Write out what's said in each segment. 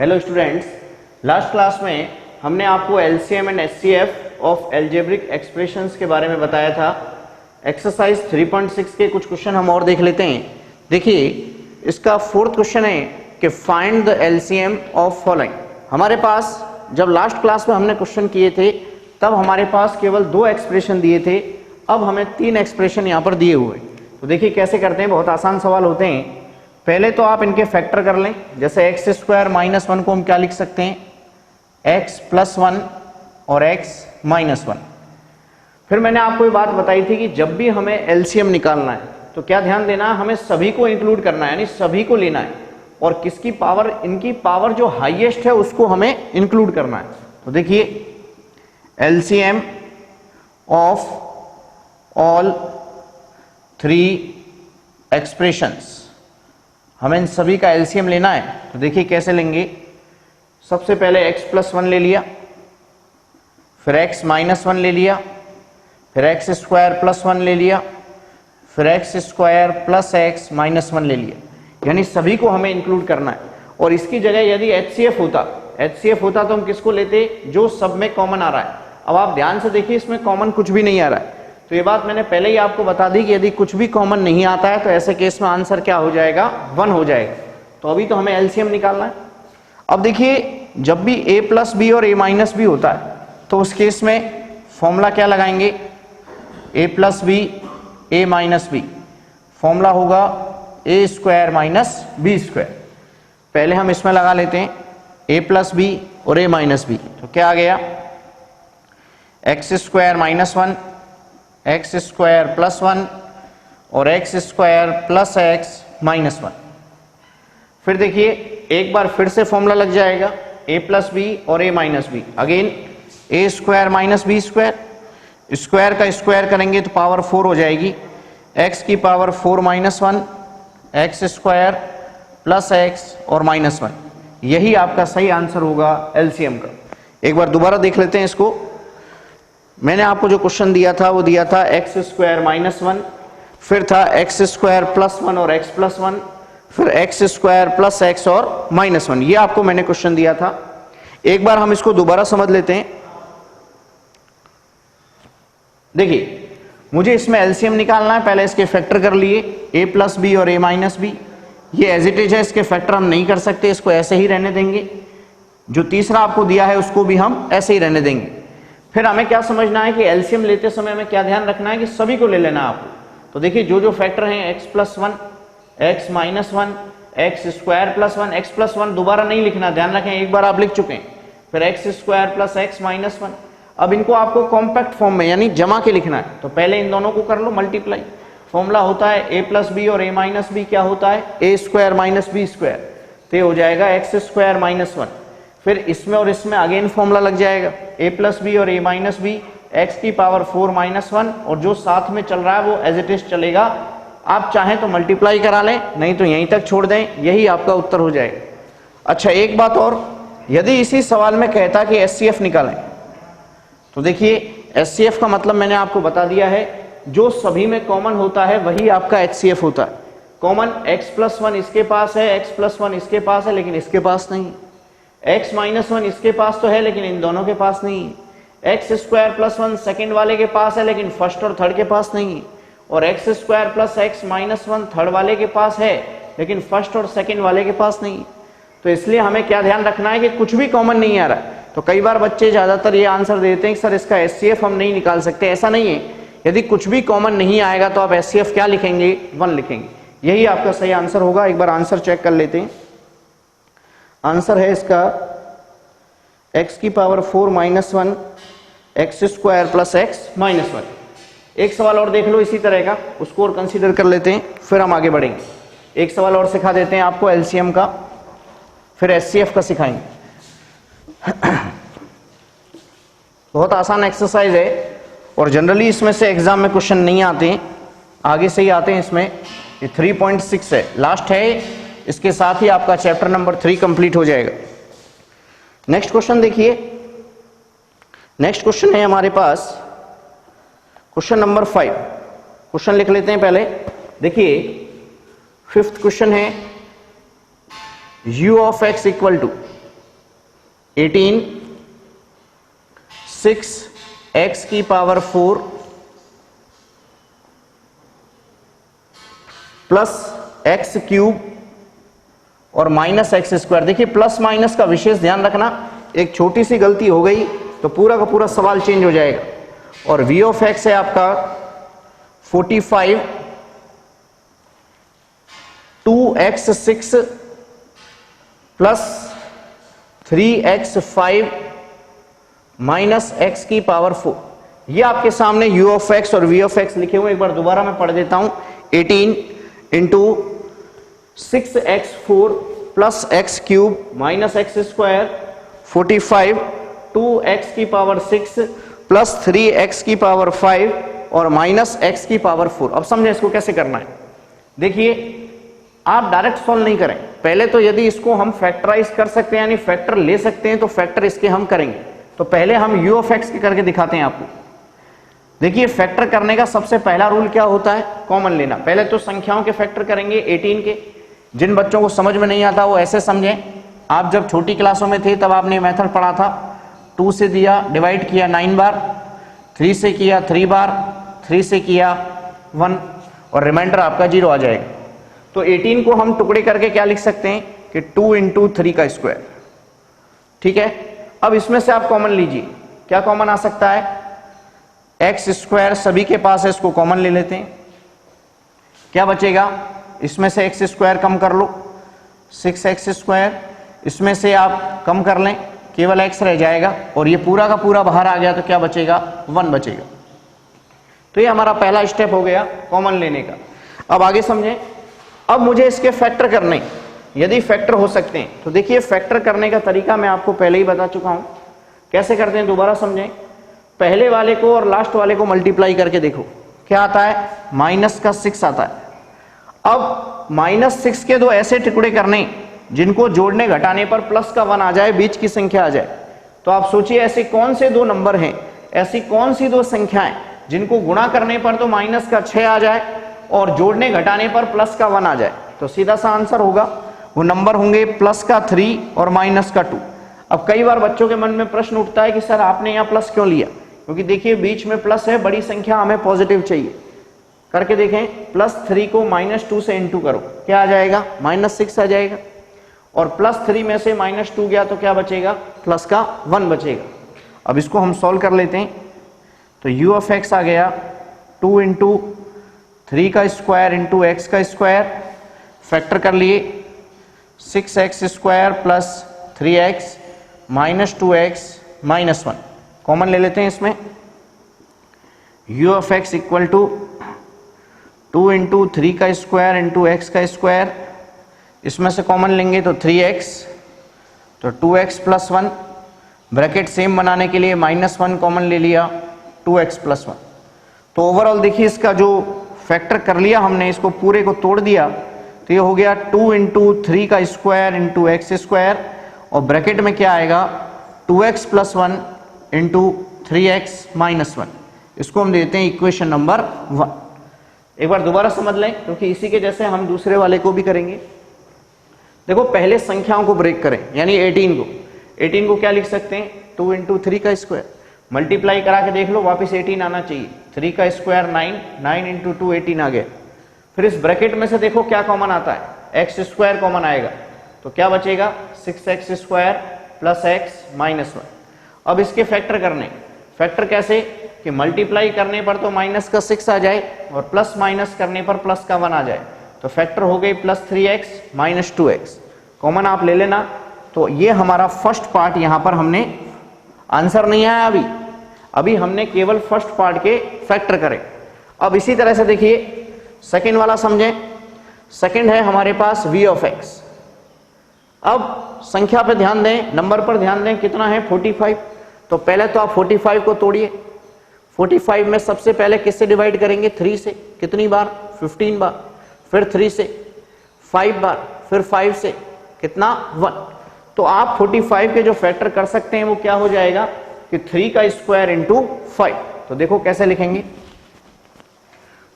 Hello students, last class में हमने आपको LCM and HCF of algebraic expressions के बारे में बताया था। एक्सरसाइज 3.6 के कुछ क्वेश्चन हम और देख लेते हैं। देखिए, इसका फोर्थ क्वेश्चन है कि find the LCM of following. हमारे पास जब लास्ट क्लास में हमने क्वेश्चन किए थे तब हमारे पास केवल 2 एक्सप्रेशन दिए थे, अब हमें 3 एक्सप्रेशन यहाँ पर दिए हुए। तो देखिए कैसे करते हैं, बहुत आसान सवाल होते हैं। पहले तो आप इनके फैक्टर कर लें, जैसे एक्स स्क्वायर माइनस 1 को हम क्या लिख सकते हैं, एक्स प्लस 1 और एक्स माइनस 1। फिर मैंने आपको ये बात बताई थी कि जब भी हमें एलसीएम निकालना है तो क्या ध्यान देना है, हमें सभी को इंक्लूड करना है, यानी सभी को लेना है और किसकी पावर, इनकी पावर जो हाईएस्ट है उसको हमें इंक्लूड करना है। तो देखिए, एलसीएम ऑफ ऑल 3 एक्सप्रेशंस, हमें इन सभी का एलसीएम लेना है। तो देखिए कैसे लेंगे। सबसे पहले x प्लस 1 ले लिया, फिर x माइनस 1 ले लिया, फिर एक्स स्क्वायर प्लस 1 ले लिया, फिर x square plus x minus 1 ले लिया, यानी सभी को हमें इंक्लूड करना है। और इसकी जगह यदि एचसीएफ होता तो हम किसको लेते, जो सब में कॉमन आ रहा है। अब आप ध्यान से देखिए, इसमें कॉमन कुछ भी नहीं आ रहा है, तो ये बात मैंने पहले ही आपको बता दी कि यदि कुछ भी कॉमन नहीं आता है तो ऐसे केस में आंसर क्या हो जाएगा, 1 हो जाएगा। तो अभी तो हमें एलसीएम निकालना है। अब देखिए, जब भी a प्लस बी और a माइनस बी होता है तो उस केस में फॉर्मूला क्या लगाएंगे, a plus b a minus b, formula होगा a square minus b square. पहले हम इसमें लगा लेते हैं a प्लस बी और a माइनस बी, तो क्या आ गया, x square minus 1, x square plus 1 और x square plus x minus 1। फिर देखिए, एक बार फिर से फॉर्मूला लग जाएगा a प्लस बी और a minus b, again a square minus b square, square का स्क्वायर करेंगे तो पावर 4 हो जाएगी, x की power 4 minus 1, x square plus x और माइनस 1। यही आपका सही आंसर होगा एलसीएम का। एक बार दोबारा देख लेते हैं इसको। मैंने आपको जो क्वेश्चन दिया था वो दिया था एक्स स्क्वायर माइनस 1, फिर था एक्स स्क्वायर प्लस 1 और एक्स प्लस 1, फिर एक्स स्क्वायर प्लस एक्स और माइनस 1। ये आपको मैंने क्वेश्चन दिया था। एक बार हम इसको दोबारा समझ लेते हैं। देखिए, मुझे इसमें एलसीएम निकालना है, पहले इसके फैक्टर कर लिए, a प्लस बी और a माइनस बी। ये एज इट इज है, इसके फैक्टर हम नहीं कर सकते, इसको ऐसे ही रहने देंगे। जो तीसरा आपको दिया है उसको भी हम ऐसे ही रहने देंगे। फिर हमें क्या समझना है कि एलसीएम लेते समय हमें क्या ध्यान रखना है कि सभी को ले लेना है आपको। तो देखिए, जो जो फैक्टर हैं, x plus 1, x minus 1, x square plus 1, x plus 1 दोबारा नहीं लिखना, ध्यान रखें, एक बार आप लिख चुके हैं। फिर x square plus x minus 1। अब इनको आपको कॉम्पैक्ट फॉर्म में यानी जमा के लिखना है, तो पहले इन दोनों को कर लो मल्टीप्लाई। फॉर्मूला होता है a प्लस बी और a माइनस बी, क्या होता है, a square minus b square, तो ये हो जाएगा एक्स स्क्वायर माइनस 1। फिर इसमें और इसमें अगेन फॉर्मूला लग जाएगा, a प्लस बी और a माइनस बी, एक्स की पावर 4 माइनस 1, और जो साथ में चल रहा है वो एज इट इज चलेगा। आप चाहें तो मल्टीप्लाई करा लें, नहीं तो यहीं तक छोड़ दें, यही आपका उत्तर हो जाएगा। अच्छा, एक बात और, यदि इसी सवाल में कहता कि एचसीएफ निकालें, तो देखिए एचसीएफ का मतलब मैंने आपको बता दिया है, जो सभी में कॉमन होता है वही आपका एचसीएफ होता है। कॉमन x प्लस 1 इसके पास है, x प्लस 1 इसके पास है, लेकिन इसके पास नहीं है। x माइनस 1 इसके पास तो है, लेकिन इन दोनों के पास नहीं है। एक्स स्क्वायर प्लस 1 सेकेंड वाले के पास है, लेकिन फर्स्ट और थर्ड के पास नहीं है। और x square plus x minus 1 third वाले के पास है, लेकिन फर्स्ट और सेकेंड वाले के पास नहीं है। तो इसलिए हमें क्या ध्यान रखना है कि कुछ भी कॉमन नहीं आ रहा है। तो कई बार बच्चे ज्यादातर ये आंसर देते हैं कि सर इसका एचसीएफ हम नहीं निकाल सकते। ऐसा नहीं है, यदि कुछ भी कॉमन नहीं आएगा तो आप एचसीएफ क्या लिखेंगे, 1 लिखेंगे। यही आपका सही आंसर होगा। एक बार आंसर चेक कर लेते हैं। आंसर है इसका x की power 4 minus 1, x square plus x minus 1। एक सवाल और देख लो इसी तरह का, उसको और कंसीडर कर लेते हैं, फिर हम आगे बढ़ेंगे। एक सवाल और सिखा देते हैं आपको एलसीएम का, फिर एचसीएफ का सिखाएंगे। बहुत आसान एक्सरसाइज है और जनरली इसमें से एग्जाम में क्वेश्चन नहीं आते हैं, आगे से ही आते हैं। इसमें ये 3.6 है, लास्ट है, इसके साथ ही आपका चैप्टर नंबर 3 कंप्लीट हो जाएगा। नेक्स्ट क्वेश्चन देखिए। नेक्स्ट क्वेश्चन है हमारे पास क्वेश्चन नंबर 5। क्वेश्चन लिख लेते हैं पहले। देखिए, 5th क्वेश्चन है u of x equal to 18 6x की पावर 4 प्लस एक्स क्यूब और माइनस एक्स स्क्वायर। देखिए प्लस माइनस का विशेष ध्यान रखना, एक छोटी सी गलती हो गई तो पूरा का पूरा सवाल चेंज हो जाएगा। और v ऑफ एक्स है आपका 45 2x6 plus 3x5 minus x की पावर 4। ये आपके सामने u ऑफ एक्स और v ऑफ एक्स लिखे हुए, एक बार दोबारा मैं पढ़ देता हूं। 18 into 6x4 plus x cube minus x square 45 2x की पावर 6 प्लस 3x की पावर 5 और माइनस x की पावर 4। अब समझें इसको कैसे करना है। देखिए आप डायरेक्ट सॉल्व नहीं करें, पहले तो यदि इसको हम फैक्टराइज कर सकते हैं यानी फैक्टर ले सकते हैं तो फैक्टर इसके हम करेंगे। तो पहले हम u ऑफ एक्स के करके दिखाते हैं आपको। देखिए फैक्टर करने का सबसे पहला रूल क्या होता है, कॉमन लेना। पहले तो संख्याओं के फैक्टर करेंगे 18 के। जिन बच्चों को समझ में नहीं आता वो ऐसे समझें, आप जब छोटी क्लासों में थे तब आपने मेथड पढ़ा था। 2 से दिया डिवाइड किया 9 बार, 3 से किया 3 बार, 3 से किया 1 और रिमाइंडर आपका 0 आ जाएगा। तो 18 को हम टुकड़े करके क्या लिख सकते हैं कि 2 इंटू 3 का स्क्वायर। ठीक है, अब इसमें से आप कॉमन लीजिए, क्या कॉमन आ सकता है, एक्स स्क्वायर सभी के पास है, इसको कॉमन ले लेते हैं। क्या बचेगा, इसमें से एक्स स्क्वायर कम कर लो 6x स्क्वायर, इसमें से आप कम कर लें केवल x रह जाएगा और ये पूरा का पूरा बाहर आ गया तो क्या बचेगा 1 बचेगा। तो ये हमारा पहला स्टेप हो गया कॉमन लेने का। अब आगे समझें, अब मुझे इसके फैक्टर करने, यदि फैक्टर हो सकते हैं तो देखिए फैक्टर करने का तरीका मैं आपको पहले ही बता चुका हूं, कैसे करते हैं दोबारा समझें। पहले वाले को और लास्ट वाले को मल्टीप्लाई करके देखो क्या आता है, माइनस का 6 आता है। अब माइनस 6 के दो ऐसे टुकड़े करने जिनको जोड़ने घटाने पर प्लस का 1 आ जाए, बीच की संख्या आ जाए। तो आप सोचिए ऐसे कौन से दो नंबर हैं, ऐसी कौन सी दो संख्याएं जिनको गुणा करने पर तो माइनस का 6 आ जाए और जोड़ने घटाने पर प्लस का 1 आ जाए। तो सीधा सा आंसर होगा, वो नंबर होंगे प्लस का 3 और माइनस का 2। अब कई बार बच्चों के मन में प्रश्न उठता है कि सर आपने यहाँ प्लस क्यों लिया, क्योंकि देखिए बीच में प्लस है, बड़ी संख्या हमें पॉजिटिव चाहिए। करके देखें, +3 को -2 से इंटू करो, क्या आ जाएगा -6 आ जाएगा। और +3 में से -2 गया तो क्या बचेगा, प्लस का 1 बचेगा। अब इसको हम सॉल्व कर लेते हैं। तो u ऑफ एक्स आ गया 2 इंटू 3 का स्क्वायर इंटू एक्स का स्क्वायर, फैक्टर कर लिए 6x square plus 3x minus 2x minus 1, common ले लेते हैं इसमें। u of x equal to 2 into 3 का स्क्वायर इंटू एक्स का स्क्वायर, इसमें से कॉमन लेंगे तो 3x, तो 2x प्लस 1, ब्रैकेट सेम बनाने के लिए -1 कॉमन ले लिया, 2x प्लस 1। तो ओवरऑल देखिए इसका जो फैक्टर कर लिया हमने, इसको पूरे को तोड़ दिया तो ये हो गया 2 इंटू 3 का स्क्वायर इंटू एक्स स्क्वायर और ब्रैकेट में क्या आएगा 2x plus 1 into 3x minus 1। इसको हम देते हैं इक्वेशन नंबर 1। एक बार दोबारा समझ लें क्योंकि इसी के जैसे हम दूसरे वाले को भी करेंगे। देखो पहले संख्याओं को ब्रेक करें, यानी 18 को क्या लिख सकते हैं, 2 इंटू 3 का स्क्वायर, मल्टीप्लाई करा के देख लो वापस 18 आना चाहिए। 3 का स्क्वायर 9 इंटू 2 18 आ गया। फिर इस ब्रैकेट में से देखो क्या कॉमन आता है, एक्स स्क्वायर कॉमन आएगा तो क्या बचेगा 6x square plus x minus 1। अब इसके फैक्टर करने, फैक्टर कैसे कि मल्टीप्लाई करने पर तो माइनस का 6 आ जाए और प्लस माइनस करने पर प्लस का 1 आ जाए। तो फैक्टर हो गई plus 3x minus 2x, common आप ले लेना। तो ये हमारा फर्स्ट पार्ट यहां पर हमने, आंसर नहीं आया अभी हमने केवल फर्स्ट पार्ट के फैक्टर करे। अब इसी तरह से देखिए सेकंड वाला समझें। सेकंड है हमारे पास v ऑफ x। अब संख्या पे ध्यान दें, नंबर पर ध्यान दें, कितना है 45। तो पहले तो आप 45 को तोड़िए। 45 में सबसे पहले किससे डिवाइड करेंगे, 3 से। कितनी बार, 15 बार। फिर 3 से 5 बार, फिर 5 से कितना 1। तो आप 45 के जो फैक्टर कर सकते हैं वो क्या हो जाएगा कि 3 का स्क्वायर इंटू 5। तो देखो कैसे लिखेंगे,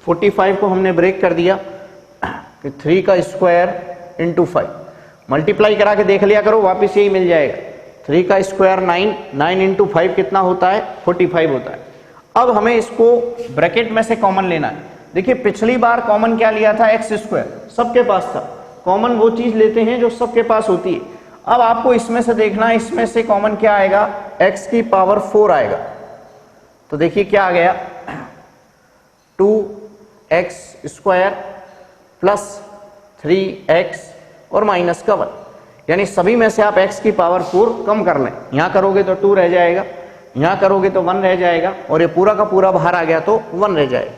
45 को हमने ब्रेक कर दिया कि 3 का स्क्वायर इंटू 5, मल्टीप्लाई करा के देख लिया करो वापिस यही मिल जाएगा। 3 का स्क्वायर 9, 9 इंटू 5 कितना होता है 45 होता है। अब हमें इसको ब्रैकेट में से कॉमन लेना है। देखिए पिछली बार कॉमन क्या लिया था, एक्स स्क्वायर, सबके पास था। कॉमन वो चीज लेते हैं जो सबके पास होती है। अब आपको इसमें से देखना है, इसमें से कॉमन क्या आएगा, x की पावर 4 आएगा। तो देखिए क्या आ गया, 2x स्क्वायर प्लस 3x और माइनस का 1, यानी सभी में से आप x की पावर 4 कम कर लें। यहां करोगे तो 2 रह जाएगा, यहां करोगे तो 1 रह जाएगा, और ये पूरा का पूरा बाहर आ गया तो 1 रह जाएगा।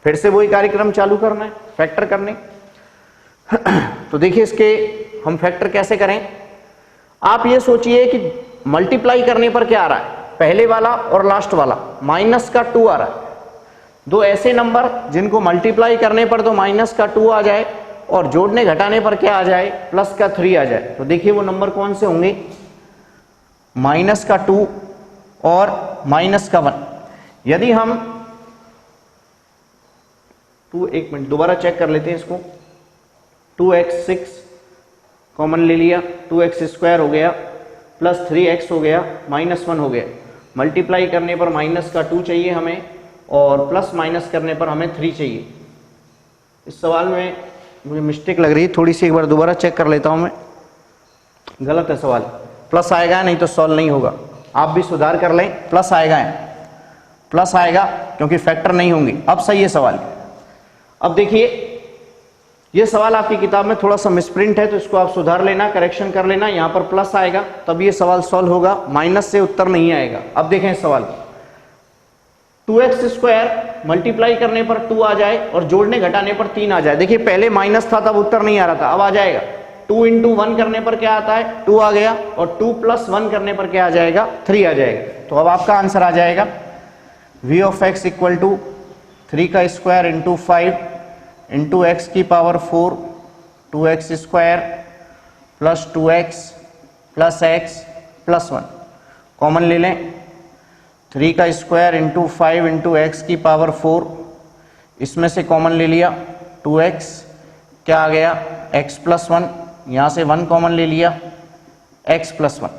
फिर से वही कार्यक्रम चालू करना है, फैक्टर करने। तो देखिए इसके हम फैक्टर कैसे करें। आप ये सोचिए कि मल्टीप्लाई करने पर क्या आ रहा है, पहले वाला और लास्ट वाला माइनस का 2 आ रहा है। दो ऐसे नंबर जिनको मल्टीप्लाई करने पर तो माइनस का 2 आ जाए और जोड़ने घटाने पर क्या आ जाए, प्लस का 3 आ जाए। तो देखिए वो नंबर कौन से होंगे, माइनस का 2 और माइनस का 1। यदि हम एक मिनट दोबारा चेक कर लेते हैं इसको। 2x 6 कॉमन ले लिया, 2x स्क्वायर हो गया प्लस 3x हो गया माइनस 1 हो गया। मल्टीप्लाई करने पर माइनस का 2 चाहिए हमें और प्लस माइनस करने पर हमें 3 चाहिए। इस सवाल में मुझे मिस्टेक लग रही है थोड़ी सी, एक बार दोबारा चेक कर लेता हूं मैं। गलत है सवाल, प्लस आएगा नहीं तो सॉल्व नहीं होगा। आप भी सुधार कर लें, प्लस आएगा, प्लस आएगा क्योंकि फैक्टर नहीं होंगे। अब सही है सवाल। अब देखिए ये सवाल आपकी किताब में थोड़ा सा मिसप्रिंट है तो इसको आप सुधार लेना, करेक्शन कर लेना। यहां पर प्लस आएगा तब ये सवाल सॉल्व होगा, माइनस से उत्तर नहीं आएगा। अब देखें इस सवाल, 2x स्क्वायर मल्टीप्लाई करने पर 2 आ जाए और जोड़ने घटाने पर 3 आ जाए। देखिए पहले माइनस था तब उत्तर नहीं आ रहा था, अब आ जाएगा। 2 इंटू 1 करने पर क्या आता है, 2 आ गया, और 2 प्लस 1 करने पर क्या आ जाएगा, 3 आ जाएगा। तो अब आपका आंसर आ जाएगा v of x equal to 3 का स्क्वायर इंटू 5 इंटू एक्स की power 4, 2x square plus 2x plus x plus 1। Common ले लें, 3 का स्क्वायर इंटू 5 इंटू एक्स की पावर 4, इसमें से कॉमन ले लिया 2x, क्या आ गया x प्लस 1, यहाँ से 1 कॉमन ले लिया x प्लस 1।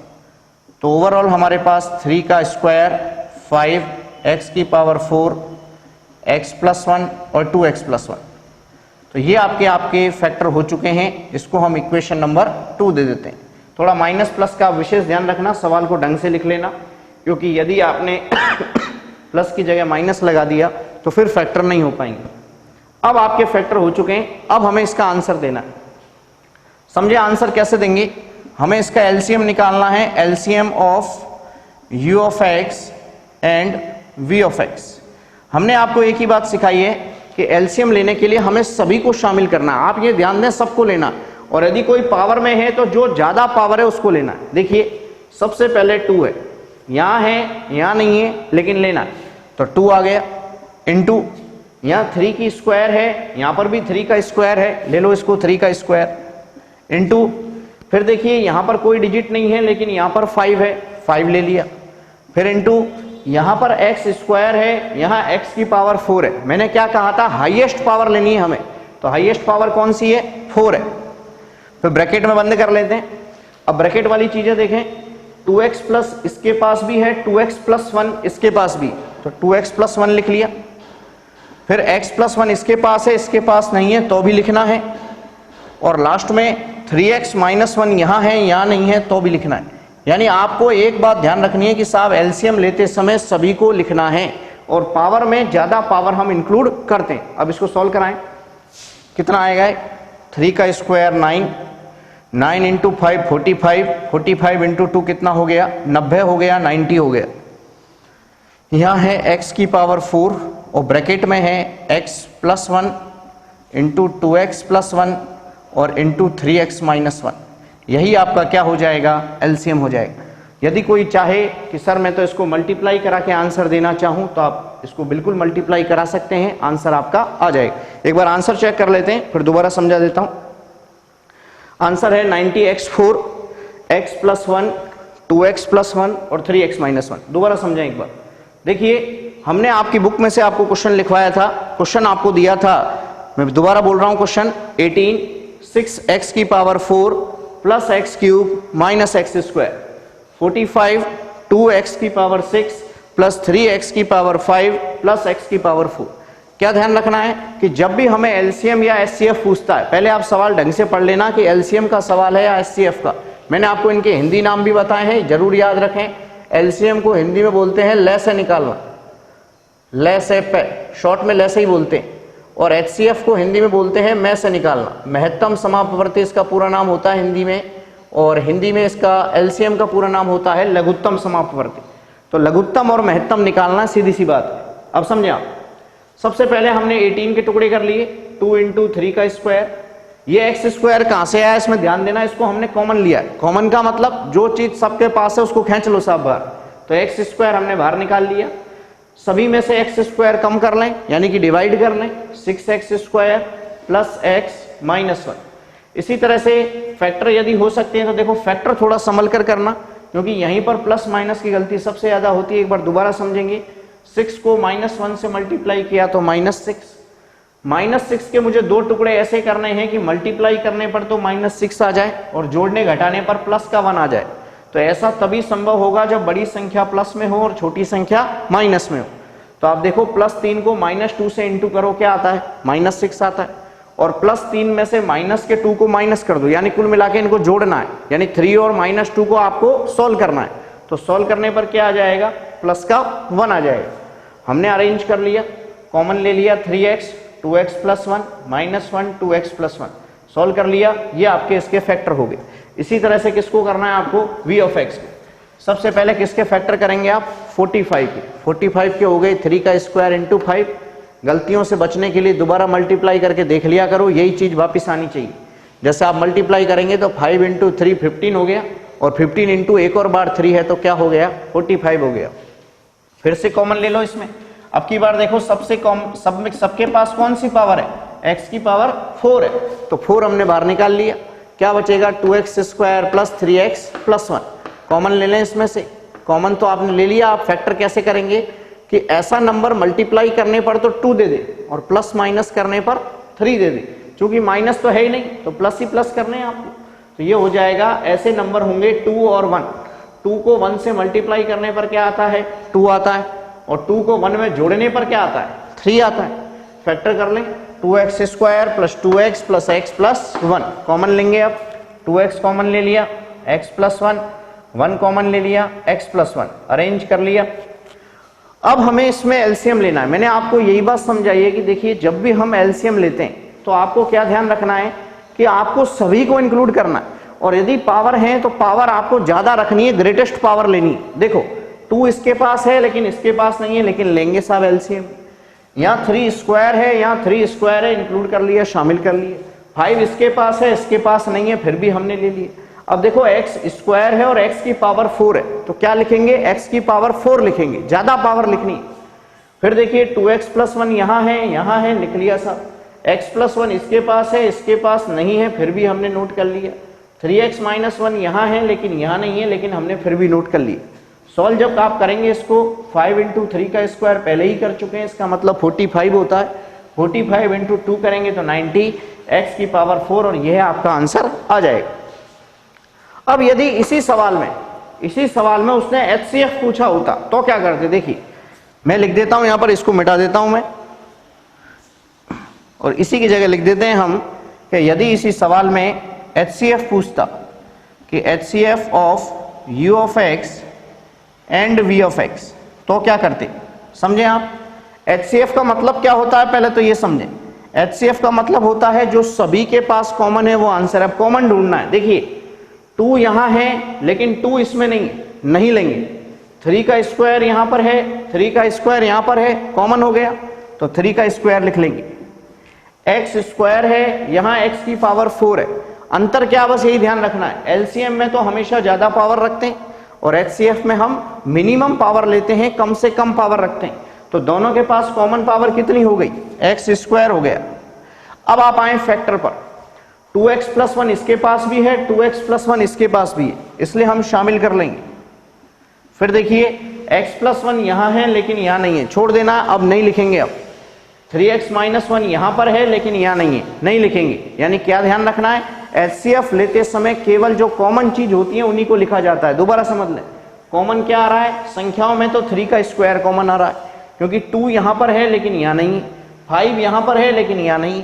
तो ओवरऑल हमारे पास 3 का स्क्वायर 5x की पावर 4 x प्लस 1 और 2x प्लस 1। तो ये आपके फैक्टर हो चुके हैं। इसको हम इक्वेशन नंबर 2 दे देते हैं। थोड़ा माइनस प्लस का विशेष ध्यान रखना, सवाल को ढंग से लिख लेना, क्योंकि यदि आपने प्लस की जगह माइनस लगा दिया तो फिर फैक्टर नहीं हो पाएंगे। अब आपके फैक्टर हो चुके हैं, अब हमें इसका आंसर देना है। समझे आंसर कैसे देंगे, हमें इसका एलसीएम निकालना है, LCM of u of x and v of x। हमने आपको एक ही बात सिखाई है कि एलसीएम लेने के लिए हमें सभी को शामिल करना है। आप ये ध्यान दें, सबको लेना, और यदि कोई पावर में है तो जो ज्यादा पावर है उसको लेना है। देखिए सबसे पहले 2 है, यहां है यहां नहीं है लेकिन लेना है, तो 2 आ गया, इंटू यहां 3 की स्क्वायर है, यहां पर भी 3 का स्क्वायर है, ले लो इसको 3 का स्क्वायर, इंटू फिर देखिए यहां पर कोई डिजिट नहीं है लेकिन यहां पर 5 है, 5 ले लिया, फिर इंटू यहां पर x स्क्वायर है, यहां x की पावर 4 है। मैंने क्या कहा था, हाईएस्ट पावर लेनी है हमें, तो हाईएस्ट पावर कौन सी है, 4 है। फिर ब्रैकेट में बंद कर लेते हैं। अब ब्रैकेट वाली चीजें देखें, 2x प्लस इसके पास भी है, 2x प्लस 1 इसके पास भी, तो 2x प्लस 1 लिख लिया। फिर x प्लस 1 इसके पास है, इसके पास नहीं है तो भी लिखना है, और लास्ट में 3x माइनस 1 यहां है यहां नहीं है तो भी लिखना है। यानी आपको एक बात ध्यान रखनी है कि साहब एलसीएम लेते समय सभी को लिखना है, और पावर में ज्यादा पावर हम इंक्लूड करते हैं। अब इसको सॉल्व कराएं, कितना आएगा, 3 का स्क्वायर 9, 9 इंटू 5 45, 45 इंटू 2 कितना हो गया, 90 हो गया, 90 हो गया। यहाँ है x की पावर 4 और ब्रैकेट में है x plus 1 into 2x plus 1 और इंटू 3x माइनस 1। यही आपका क्या हो जाएगा, एलसीएम हो जाएगा। यदि कोई चाहे कि सर मैं तो इसको मल्टीप्लाई करा के आंसर देना चाहूं तो आप इसको बिल्कुल मल्टीप्लाई करा सकते हैं, आंसर आपका आ जाएगा। एक बार आंसर चेक कर लेते हैं, फिर दोबारा समझा देता हूं। आंसर है 90x4 x plus 1 2x plus 1 और 3x माइनस 1। दोबारा समझाएं एक बार। देखिए हमने आपकी बुक में से आपको क्वेश्चन लिखवाया था, क्वेश्चन आपको दिया था, मैं दोबारा बोल रहा हूं क्वेश्चन 18 6x की power 4 plus x cube minus x square. 45 2x की पावर 6 प्लस 3x की पावर 5 प्लस x की पावर 4। क्या ध्यान रखना है कि जब भी हमें एलसीएम या एचसीएफ पूछता है, पहले आप सवाल ढंग से पढ़ लेना कि एलसीएम का सवाल है या एचसीएफ का। मैंने आपको इनके हिंदी नाम भी बताए हैं, जरूर याद रखें। एलसीएम को हिंदी में बोलते हैं ले से निकालना, ले से पे, शॉर्ट में ले से ही बोलते हैं। और एचसीएफ को हिंदी में बोलते हैं मैं से निकालना, महत्तम समापवर्ती इसका पूरा नाम होता है हिंदी में। और हिंदी में इसका एलसीएम का पूरा नाम होता है लघुत्तम समापवर्ती। तो लघुत्तम और महत्तम निकालना सीधी सी बात है। अब समझे आप, सबसे पहले हमने 18 के टुकड़े कर लिए, 2 × 3 का स्क्वायर। ये एक्स स्क्वायर कहां से आया इसमें ध्यान देना, इसको हमने कॉमन लिया है। कॉमन का मतलब जो चीज सबके पास है उसको खींच लो सब बाहर। तो एक्स स्क्वायर हमने बाहर निकाल लिया, सभी में से एक्स स्क्वायर कम कर लें यानी कि डिवाइड कर लें, 6x square plus x minus 1। इसी तरह से फैक्टर यदि हो सकते हैं तो देखो फैक्टर थोड़ा संभल कर करना, क्योंकि यहीं पर प्लस माइनस की गलती सबसे ज्यादा होती है। एक बार दोबारा समझेंगे, 6 को -1 से मल्टीप्लाई किया तो -6। -6 के मुझे दो टुकड़े ऐसे करने हैं कि मल्टीप्लाई करने पर तो -6 आ जाए और जोड़ने घटाने पर प्लस का 1 आ जाए। तो ऐसा तभी संभव होगा जब बड़ी संख्या प्लस में हो और छोटी संख्या माइनस में हो। तो आप देखो +3 को -2 से इंटू करो, क्या आता है, -6 आता है। और +3 में से माइनस के 2 को माइनस कर दो, यानी कुल मिला के इनको जोड़ना है, यानी 3 और -2 को आपको सॉल्व करना है। तो सॉल्व करने पर क्या आ जाएगा, प्लस का 1 आ जाएगा। हमने अरेंज कर लिया, कॉमन ले लिया 3x 2x + 1 -1 2x + 1, सॉल्व कर लिया। ये आपके इसके फैक्टर हो गए। इसी तरह से किसको करना है आपको, v ऑफ x को। सबसे पहले किसके फैक्टर करेंगे आप, 45 के। 45 के हो गए 3 का स्क्वायर इंटू 5। गलतियों से बचने के लिए दोबारा मल्टीप्लाई करके देख लिया करो, यही चीज वापिस आनी चाहिए। जैसे आप मल्टीप्लाई करेंगे तो 5 × 3 15 हो गया, और 15 इंटू एक और बार 3 है तो क्या हो गया, 45 हो गया। फिर से कॉमन ले लो इसमें। अब की बार देखो सबके पास कौन सी पावर है, x की पावर 4 है, तो 4 हमने बाहर निकाल लिया। क्या बचेगा, 2x square plus 3x + 1। Common ले लें इसमें से, कॉमन तो आपने ले लिया। आप फैक्टर कैसे करेंगे कि ऐसा नंबर मल्टीप्लाई करने पर तो 2 दे दे और प्लस माइनस करने पर 3 दे दे। क्योंकि माइनस तो है ही नहीं तो प्लस ही प्लस करने हैं आपको। तो ये हो जाएगा, ऐसे नंबर होंगे 2 और 1। 2 को 1 से मल्टीप्लाई करने पर क्या आता है, 2 आता है, और 2 को 1 में जोड़ने पर क्या आता है, 3 आता है। फैक्टर कर लें, 2x square plus 2x plus x plus 1। Common लेंगे, अब 2x कॉमन ले लिया, x प्लस 1, 1 कॉमन ले लिया, x प्लस 1, अरेंज कर लिया। अब हमें इसमें एलसीएम लेना है। मैंने आपको यही बात समझाई है कि देखिए जब भी हम एलसीएम लेते हैं तो आपको क्या ध्यान रखना है कि आपको सभी को इंक्लूड करना है। और यदि पावर है तो पावर आपको ज्यादा रखनी है, ग्रेटेस्ट पावर लेनी है। देखो 2 इसके पास है लेकिन इसके पास नहीं है, लेकिन लेंगे साहब एलसीएम। यहाँ 3 स्क्वायर है, यहाँ 3 स्क्वायर है, इंक्लूड कर लिया, शामिल कर लिए। 5 इसके पास है, इसके पास नहीं है, फिर भी हमने ले लिए। अब देखो x स्क्वायर है और x की पावर 4 है, तो क्या लिखेंगे, x की पावर 4 लिखेंगे, ज्यादा पावर लिखनी है। फिर देखिए 2x + 1 यहाँ है, लिख लिया साहब। x + 1 इसके पास है, इसके पास नहीं है, फिर भी हमने नोट कर लिया। 3x - 1 यहाँ है लेकिन यहाँ नहीं है, लेकिन हमने फिर भी नोट कर लिया। सॉल्व जब आप करेंगे इसको, 5 × 3 का स्क्वायर पहले ही कर चुके हैं, इसका मतलब 45 होता है। 45 × 2 करेंगे तो 90, x की पावर 4, और यह आपका आंसर आ जाएगा। अब यदि इसी सवाल में उसने HCF पूछा होता तो क्या करते, देखिए मैं लिख देता हूं यहां पर, इसको मिटा देता हूं मैं, और इसी की जगह लिख देते हैं हम कि यदि इसी सवाल में HCF पूछता कि HCF of u of x and v of x, तो क्या करते, समझे आप। HCF का मतलब क्या होता है पहले तो ये समझें। HCF का मतलब होता है जो सभी के पास कॉमन है वो आंसर है। कॉमन ढूंढना है। देखिए 2 यहां है लेकिन 2 इसमें नहीं लेंगे। 3 का स्क्वायर यहां पर है, 3 का स्क्वायर यहां पर है, कॉमन हो गया तो 3 का स्क्वायर लिख लेंगे। x स्क्वायर है, यहां x की पावर 4 है। अंतर क्या, बस यही ध्यान रखना है, एलसीएम में तो हमेशा ज्यादा पावर रखते हैं और एचसीएफ में हम मिनिमम पावर लेते हैं, कम से कम पावर रखते हैं। तो दोनों के पास कॉमन पावर कितनी हो गई, x स्क्वायर हो गया। अब आप आए फैक्टर पर, 2x + 1 इसके पास भी है, 2x + 1 इसके पास भी है, इसलिए हम शामिल कर लेंगे। फिर देखिए x + 1 यहां है लेकिन यहां नहीं है, छोड़ देना, अब नहीं लिखेंगे। अब 3x - 1 यहां पर है लेकिन यहां नहीं है, नहीं लिखेंगे। यानी क्या ध्यान रखना है, एचसीएफ लेते समय केवल जो कॉमन चीज होती है उन्हीं को लिखा जाता है। दोबारा समझ लें, कॉमन क्या आ रहा है, संख्याओं में तो 3 का स्क्वायर कॉमन आ रहा है, क्योंकि 2 यहां पर है लेकिन यहां नहीं है, 5 यहां पर है लेकिन यहां नहीं,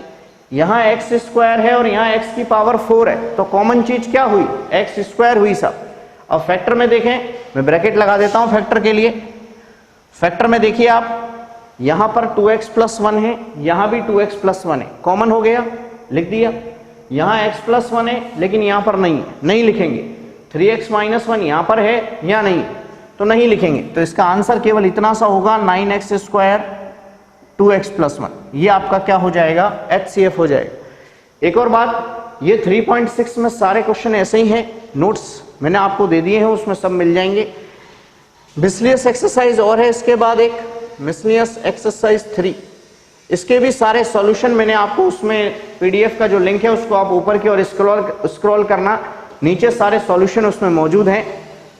यहां एक्स स्क्वायर है और यहां एक्स की पावर 4 है, तो कॉमन चीज क्या हुई, एक्स स्क्वायर हुई सब। अब फैक्टर में देखें, मैं ब्रैकेट लगा देता हूं फैक्टर के लिए। फैक्टर में देखिए आप, यहां पर 2x प्लस 1 है, यहां भी 2x प्लस 1 है, कॉमन हो गया, लिख दिया। यहां x प्लस 1 है लेकिन यहां पर नहीं है, नहीं लिखेंगे। 3x माइनस 1 यहां पर है, यहां नहीं, तो नहीं लिखेंगे। तो इसका आंसर केवल इतना सा होगा, 9x स्क्वायर 2x प्लस 1। ये आपका क्या हो जाएगा, HCF हो जाएगा। एक और बात, ये 3.6 में सारे क्वेश्चन ऐसे ही हैं, नोट्स मैंने आपको दे दिए हैं, उसमें सब मिल जाएंगे। मिसलियस एक्सरसाइज और है इसके बाद एक मिसलियस एक्सरसाइज 3, इसके भी सारे सॉल्यूशन मैंने आपको उसमें पीडीएफ का जो लिंक है उसको आप ऊपर की ओर स्क्रॉल करना, नीचे सारे सॉल्यूशन उसमें मौजूद हैं,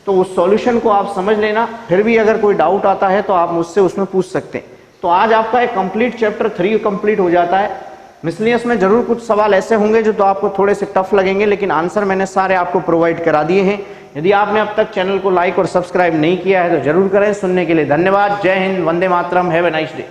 तो उस सॉल्यूशन को आप समझ लेना। फिर भी अगर कोई डाउट आता है तो आप मुझसे उसमें पूछ सकते हैं। तो आज आपका एक कंप्लीट चैप्टर 3 कंप्लीट हो जाता है। मिसलियस में जरूर कुछ सवाल ऐसे होंगे जो तो आपको थोड़े से टफ लगेंगे, लेकिन आंसर मैंने सारे आपको प्रोवाइड करा दिए हैं। यदि आपने अब तक चैनल को लाइक और सब्सक्राइब नहीं किया है तो जरूर करें। सुनने के लिए धन्यवाद। जय Hind, Vande Mataram, have a nice day.